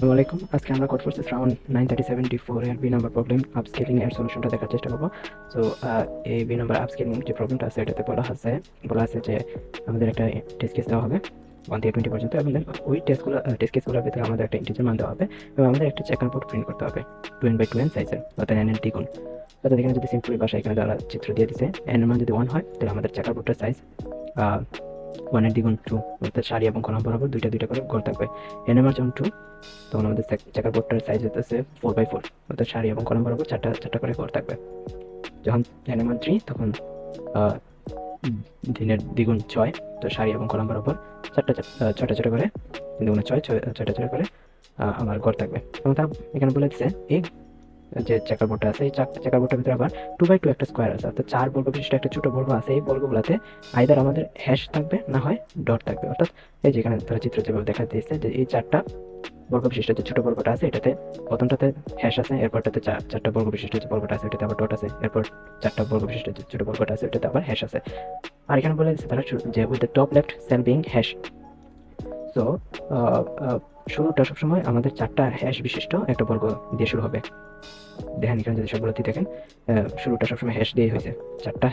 আসসালামু আলাইকুম। আজকে আমরা কোড ফোর্সেস রাউন্ড 937 এর বি নাম্বার প্রবলেম আপস্কেলিং এর সলিউশনটা দেখার চেষ্টা করব। সো এই বি নাম্বার আপস্কেলিং যে প্রবলেমটা আছে এটাতে বলা আছে যে আমাদের একটা টেস্ট কেস দেওয়া হবে 1 থেকে 20 পর্যন্ত, এবং ওই টেস্ট কেসগুলোর ভিতরে আমাদের একটা ইন্টিজার মান দেওয়া হবে এবং আমাদের একটা চেকার বোর্ড প্রিন্ট করতে হবে 2n/2n সাইজের, অর্থাৎ n এর দ্বিগুণ। অর্থাৎ এখানে যদি সিম্পলি ভাষায় এখানে দ্বারা চিত্র দিয়ে দিছে, n এর মান যদি 1 হয় তাহলে আমাদের চেকার বোর্ডটার সাইজ 1 এর দ্বিগুণ 2, অর্থাৎ সারি এবং কলাম বরাবর দুইটা দুইটা করে ঘর থাকবে। n এর মান যখন 2, তখন আমাদের চেকার বোর্ডটার সাইজ হতেছে 4/4, অর্থাৎ সারি এবং কলাম বরাবর চারটা চারটা করে ঘর থাকবে। যখন n এর মান 3, তখন আহ, দিনের দ্বিগুণ 6, তো সারি এবং কলাম বরাবর ছয়টা ছয়টা করে, 3 6, ছয়টা ছয়টা করে আমার ঘর থাকবে। এবং তা এখানে বলে দিচ্ছে এই যে চেকার বোর্ডটা আছে, এই চেকার বোর্ডের ভিতরে আবার 2/2 একটা স্কোয়ার আছে, অর্থাৎ 4 বর্গ বিশিষ্ট একটা ছোট বর্গ আছে। এই বর্গগুলোতে আইদার আমাদের হ্যাশ থাকবে, না হয় ডট থাকবে। অর্থাৎ এই যেখানে তারা চিত্র যেভাবে দেখা দিয়েছে যে এই চারটা বর্গ বিশিষ্ট যে ছোট বর্গটা আছে এটাতে প্রথমটাতে হ্যাশ আছে, এরপরটাতে চারটা বর্গ বিশিষ্ট যে বর্গটা আছে এটাতে আবার ডট আছে, এরপর চারটা বর্গ বিশিষ্ট যে ছোট বর্গটা আছে এটাতে আবার হ্যাশ আছে। আর এখানে বলে দিচ্ছে তারা যে with the top left cell being hash. So শুরুটা সবসময় আমাদের চারটা হ্যাশ বিশিষ্ট একটা বর্গ দিয়ে শুরু হবে। দেখেন এখানে যদি সবগুলোতে দেখেন, শুরুটা সবসময় হ্যাশ দিয়ে হয়েছে, চারটা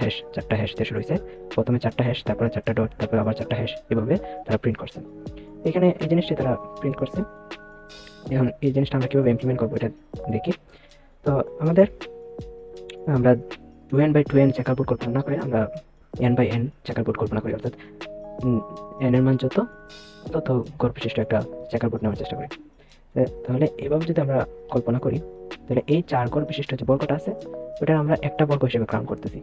হ্যাশ দিয়ে শুরু হয়েছে। প্রথমে চারটা হ্যাশ, তারপরে চারটা ডট, তারপরে আবার চারটা হ্যাশ, এভাবে তারা প্রিন্ট করছে। এখানে এই জিনিসটি তারা প্রিন্ট করছে। এখন এই জিনিসটা আমরা কিভাবে ইমপ্লিমেন্ট করবো এটা দেখি। তো আমরা 2n/2n চেকার বোর্ড কল্পনা না করে আমরা n/n চেকার বোর্ড কল্পনা করি, অর্থাৎ n এর মান যত তত গড় বিশিষ্ট একটা চেকার বোর্ড নেওয়ার চেষ্টা করি। তাহলে এভাবে যদি আমরা কল্পনা করি, তাহলে এই 4 গড় বিশিষ্ট যে বর্গটা আছে ওটা আমরা একটা বর্গ হিসেবে কাউন্ট করতেছি।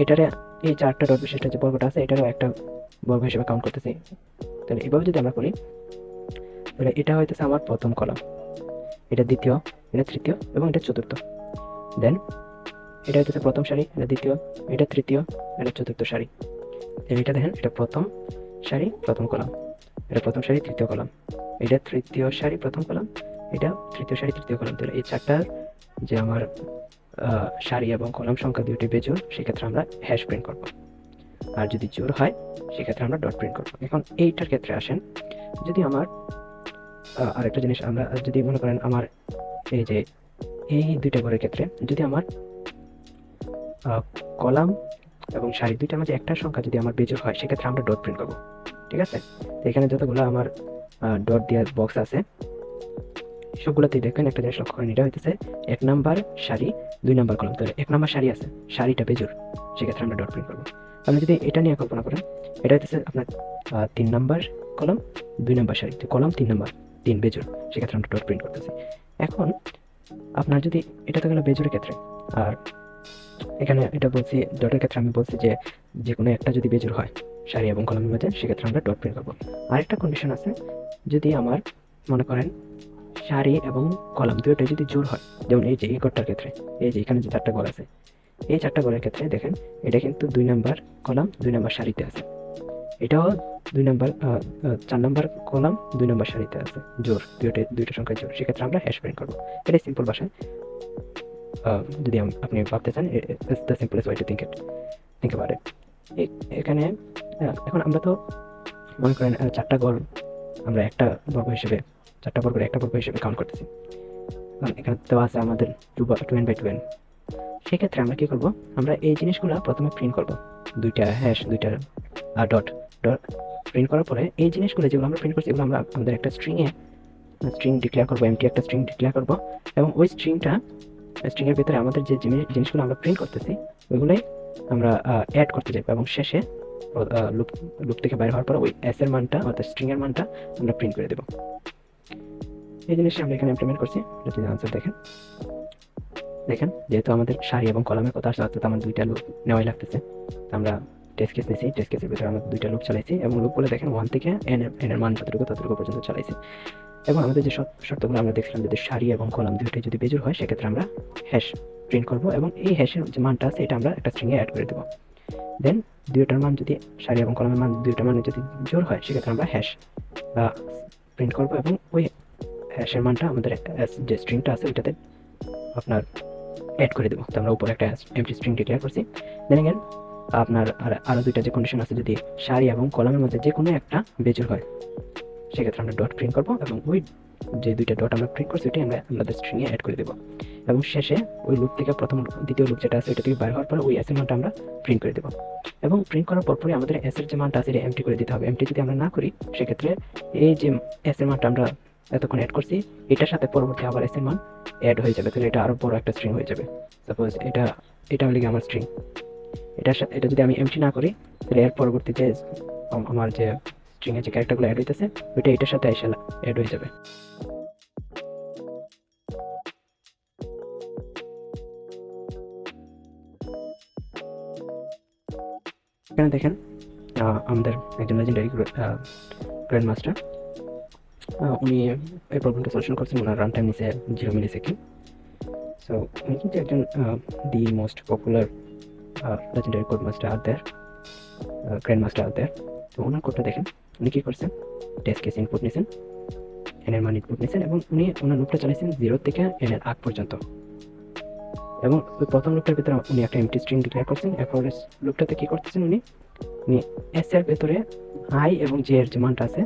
এটারে এই 4টা ডট বিশিষ্ট যে বর্গটা আছে এটারও একটা বর্গ হিসেবে কাউন্ট করতেছি। তাহলে এভাবে যদি আমরা করি, তাহলে এটা হইতেছে আমার প্রথম কলাম, এটা দ্বিতীয়, এটা তৃতীয় এবং এটা চতুর্থ। দেন এটা হইতেছে প্রথম সারি, এটা দ্বিতীয়, এটা তৃতীয়, এটা চতুর্থ সারি। এটা দেখেন, এটা প্রথম সারি প্রথম কলাম, এটা প্রথম সারি তৃতীয় কলাম, এটা তৃতীয় সারি প্রথম কলাম, এটা তৃতীয় সারি তৃতীয় কলাম। তাহলে এই চারটার যে আমার সারি এবং কলাম সংখ্যা দুইটি বেজোড়, সেক্ষেত্রে আমরা হ্যাশ প্রিন্ট করব। আর যদি জোড় হয় সেক্ষেত্রে আমরা ডট প্রিন্ট করব। এখন এইটার ক্ষেত্রে আসেন, যদি আমার আরেকটা জিনিস, আমরা যদি মনে করেন আমার এই যে এই দুইটা ঘরের ক্ষেত্রে যদি আমার কলাম এবং সারি দুইটার মাঝে একটা সংখ্যা যদি আমার বেজোড় হয়, সেক্ষেত্রে আমরা ডট প্রিন্ট করব। ঠিক আছে? তো এখানে যতগুলো আমার ডট দেওয়ার বক্স আছে সবগুলোতেই দেখেন একটা জিনিস লক্ষ্য করেন, এটা হইতেছে 1 নাম্বার সারি 2 নাম্বার কলাম। তাহলে 1 নাম্বার সারি আছে, সারিটা বেজোড়, সেক্ষেত্রে আমরা ডট প্রিন্ট করবো। আপনি যদি এটা নিয়ে কল্পনা করেন, এটা হইতেছে আপনার 3 নাম্বার কলাম 2 নাম্বার সারি, কলাম 3 নাম্বার, 3 বেজোড়, সেক্ষেত্রে আমরা ডট প্রিন্ট করতেছি। এখন আপনার যদি এটা তো গেল বেজোড়ের ক্ষেত্রে, আর এখানে এটা বলছি ডটের ক্ষেত্রে, আমি বলছি যে যে কোনো একটা যদি বেজোড় হয় সারি এবং কলামের মধ্যে, সেক্ষেত্রে আমরা ডট প্রিন্ট করবো। আরেকটা কন্ডিশন আছে, যদি আমার মনে করেন সারি এবং কলাম দুটোই যদি জোড় হয়, যেমন এই যে এই ঘরটার ক্ষেত্রে, এই যে এখানে যে 4টা ঘর আছে, এই 4টা ঘরের ক্ষেত্রে দেখেন এটা কিন্তু 2 নাম্বার কলাম 2 নাম্বার সারিতে আছে, এটাও 2 নাম্বার 4 নাম্বার কলাম 2 নাম্বার সারিতে আছে, জোড়, দুইটা সংখ্যা জোড়, সেক্ষেত্রে আমরা হ্যাশ প্রিন্ট করবো। এটাই সিম্পল ভাষায়, যদি আপনি ভাবতে চান, it's the simplest way to think about it. এখানে এখন আমরা তো মনে করেন 4টা ঘর আমরা একটা বর্গ হিসেবে, 4টা বর্গের একটা বর্গ হিসেবে কাউন্ট করতেছি। এখানে দেওয়া আছে আমাদের 2n/2n। সেক্ষেত্রে আমরা কি করব, আমরা এই জিনিসগুলো প্রথমে প্রিন্ট করব, দুইটা হ্যাশ, দুইটা ডট ডট প্রিন্ট করার পরে এই জিনিসগুলো যেগুলো আমরা প্রিন্ট করছি এগুলো আমরা আমাদের একটা স্ট্রিং ডিক্লেয়ার করবো, এমটি একটা স্ট্রিং ডিক্লেয়ার করবো। এবং ওই স্ট্রিংয়ের ভিতরে আমাদের যে জিনিসগুলো আমরা প্রিন্ট করতেছি ওইগুলোই আমরা অ্যাড করতে যাবো, এবং শেষে লুপ লুপ থেকে বাইরে হওয়ার পর ওই এস এর মানটা, অর্থাৎ স্ট্রিং এর মানটা আমরা প্রিন্ট করে দেবো। এই জিনিসটা আমরা এখানে ইমপ্লিমেন্ট করছি। যদি আনসার দেখেন যেহেতু আমাদের সারি এবং কলামের কথা আসছে, অর্থাৎ আমার দুইটা লুপ নেওয়াই লাগতেছে। আমরা টেস্ট কেস নিয়েছি, টেস্ট কেসের ভিতরে আমরা দুইটা লুপ চালাইছি, এবং লুপগুলো দেখেন 1 থেকে n এর মান ততটুকু পর্যন্ত চালাইছি। এবং আমাদের যে শর্তগুলো আমরা দেখছিলাম, যদি সারি এবং কলাম দুইটাই যদি বেজোড় হয়, সেক্ষেত্রে আমরা হ্যাশ প্রিন্ট করবো, এবং এই হ্যাশের যে মানটা আছে এটা আমরা একটা স্ট্রিংয়ে অ্যাড করে দেবো। দেন দুইটার মান যদি, সারি এবং কলামের মান দুইটার মান যদি জোড় হয়, সেক্ষেত্রে আমরা হ্যাশ প্রিন্ট করবো, এবং ওই হ্যাশের মানটা আমাদের যে স্ট্রিংটা আছে ওইটাতে আপনার অ্যাড করে দেবো। তো আমরা উপরে একটা এমটি স্ট্রিং ডিক্লেয়ার করছি। দেন এগেন আপনার আরো দুইটা যে কন্ডিশন আছে, যদি সারি এবং কলামের মধ্যে যে কোনো একটা বেজোড় হয়, সেক্ষেত্রে আমরা ডট প্রিন্ট করবো, এবং ওই যে দুইটা ডট আমরা প্রিন্ট করছি ওইটাই আমরা আমাদের স্ট্রিংয়ে অ্যাড করে দেবো। এবং শেষে ওই লুপ থেকে দ্বিতীয় লুপ যেটা আছে ওইটা থেকে বাইরে হওয়ার পর ওই এসের মানটা আমরা প্রিন্ট করে দেবো। এবং প্রিন্ট করার পরপরই আমাদের এসের যে মানটা আছে এটা এমটি করে দিতে হবে। এমটি যদি আমরা না করি সেক্ষেত্রে এই যে এসের মানটা আমরা এতক্ষণ অ্যাড করছি এটার সাথে পরবর্তী আবার এসের মান অ্যাড হয়ে যাবে, তাহলে এটা আরও বড় একটা স্ট্রিং হয়ে যাবে। সাপোজ এটা হলে আমার স্ট্রিং, এটার সাথে এটা যদি আমি এমটি না করি তাহলে এর পরবর্তী যে আমার যে স্ট্রিংয়ের যে ক্যারেক্টারগুলো অ্যাড হইতেছে ওইটা এটার সাথে এসে অ্যাড হয়ে যাবে। এখানে দেখেন আমাদের একজন লেজেন্ডারি গ্র্যান্ড মাস্টার উনি এই প্রবলেমটা সলিউশন করছেন, ওনার রান টাইম নিচে 0 মিলিসেকেন্ড। সো উনি কিন্তু একজন the most popular legendary code master out there, grand master out there. তো ওনার কোডটা দেখেন, উনি কি করছেন, টেস্ট কেস ইনপুট নিয়েছেন, এন এর মান ইনপুট নিয়েছেন এবং উনি ওনার লুপটা চালাইছেন 0 থেকে এন এর আগ পর্যন্ত। এবং ওই প্রথম লুপটার ভিতরে উনি একটা এমটি স্ট্রিং ডিক্লেয়ার করছেন। এরপর লুপটাতে কি করতেছেন, উনি এস এর ভেতরে আই এবং জে এর যে মানটা আছে,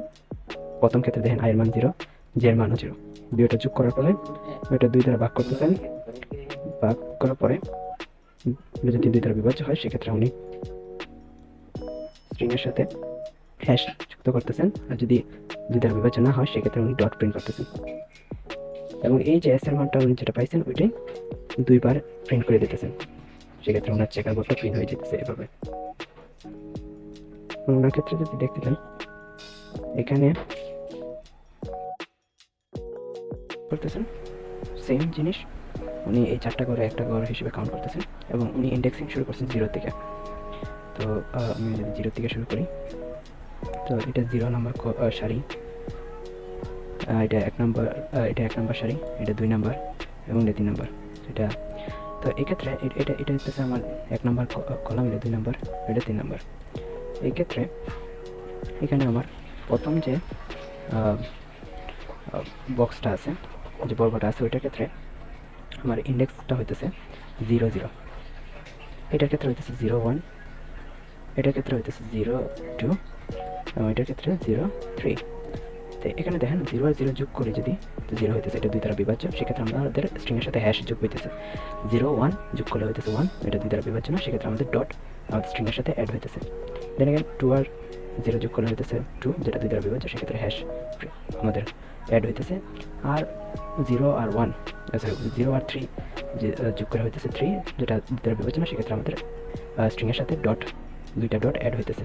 প্রথম ক্ষেত্রে দেখেন আই এর মান 0, জে এর মানও 0, দুইটা যোগ করার পরে ওইটা 2 দ্বারা ভাগ করতেছেন। ভাগ করার পরে যদি 2 দ্বারা বিভাজ্য হয় সেক্ষেত্রে উনি স্ট্রিংয়ের সাথে হ্যাশ যুক্ত করতেছেন, আর যদি 2 দ্বারা বিভাজ্য না হয় সেক্ষেত্রে উনি ডট প্রিন্ট করতেছেন। এবং এই যে এস এর মানটা উনি যেটা পাইছেন ওইটাই 2 বার প্রিন্ট করে দিতেছেন, সেক্ষেত্রে ওনার চেকার বোর্ডটা প্রিন্ট হয়ে যেতেছে এভাবে। ওনার ক্ষেত্রে যদি দেখতে চান এখানে করতেছেন সেম জিনিস, উনি এই 4টা ঘরে একটা ঘর হিসেবে কাউন্ট করতেছেন এবং উনি ইন্ডেক্সিং শুরু করছেন 0 থেকে। তো আমি যদি 0 থেকে শুরু করি, তো এটা 0 নম্বর সারি, এটা 1 নম্বর, এটা 1 নম্বর সারি, এটা 2 নম্বর এবং এটা 3 নম্বর। এটা তো এক্ষেত্রে এটা হচ্ছে আমার 1 নম্বর কলাম, এটা 2 নম্বর, এটা 3 নম্বর। এই ক্ষেত্রে এখানে আমার প্রথম যে বক্সটা আছে, যে বর্গটা আছে, ওইটার ক্ষেত্রে আমার ইন্ডেক্সটা হইতেছে 0 0, এটার ক্ষেত্রে হইতেছে 0 1, এটার ক্ষেত্রে হইতেছে 0 2 এবং এটার ক্ষেত্রে 0 3। তো এখানে দেখেন 0 আর 0 যোগ করি যদি, তো 0 হইতেছে, এটা 2 দ্বারা বিভাজ্য, সেক্ষেত্রে আমাদের স্ট্রিংয়ের সাথে হ্যাশ যোগ হইতেছে। 0 1 যোগ করলে হইতেছে 1, এটা 2 দ্বারা বিভাজ্য না, সেক্ষেত্রে আমাদের ডট আমাদের স্ট্রিংয়ের সাথে অ্যাড হইতেছে। দেন এখানে 2 আর 0 যোগ করলে হইতেছে 2, যেটা 2 দ্বারা বিভাজ্য, সেক্ষেত্রে হ্যাশ আমাদের অ্যাড হইতেছে। আর 0 আর 1 সরি 0 আর 3 যে যোগ করে হইতেছে 3, যেটা 2 দ্বারা বিভাজ্য না, সেক্ষেত্রে আমাদের স্ট্রিংয়ের সাথে দুইটা ডট অ্যাড হইতেছে।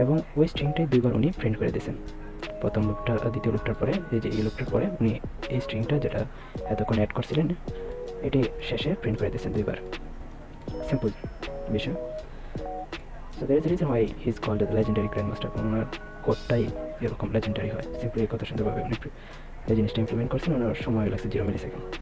এবং ওই স্ট্রিংটাই 2 বার উনি প্রিন্ট করে দিয়েছেন, প্রথম লুপটা দ্বিতীয় লুপটার পরে, এই লুপটার পরে উনি এই স্ট্রিংটা যেটা এতক্ষণ অ্যাড করছিলেন এটি শেষে প্রিন্ট করে দিয়েছেন 2 বার। সিম্পল বিষয়। So that is the reason why he is called the legendary grand master. ওনার কোডটাই এরকম লেজেন্ডারি হয়, সিম্পলি কত সুন্দরভাবে উনি এই জিনিসটা ইমপ্লিমেন্ট করছেন, ওনার সময় লাগছে 0 মিলিসেকেন্ড।